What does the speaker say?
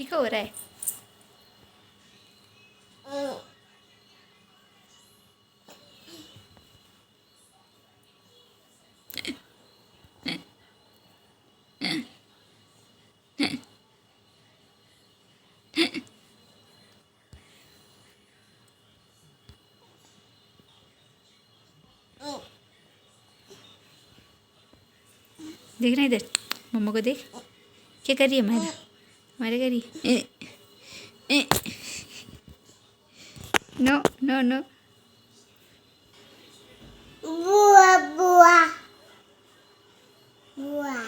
ही का हो रहा है? देख ना इधर, मम्मा को देख, क्या कर रही है हमारा हमारे कर रही है। No no no. बुआ बुआ बुआ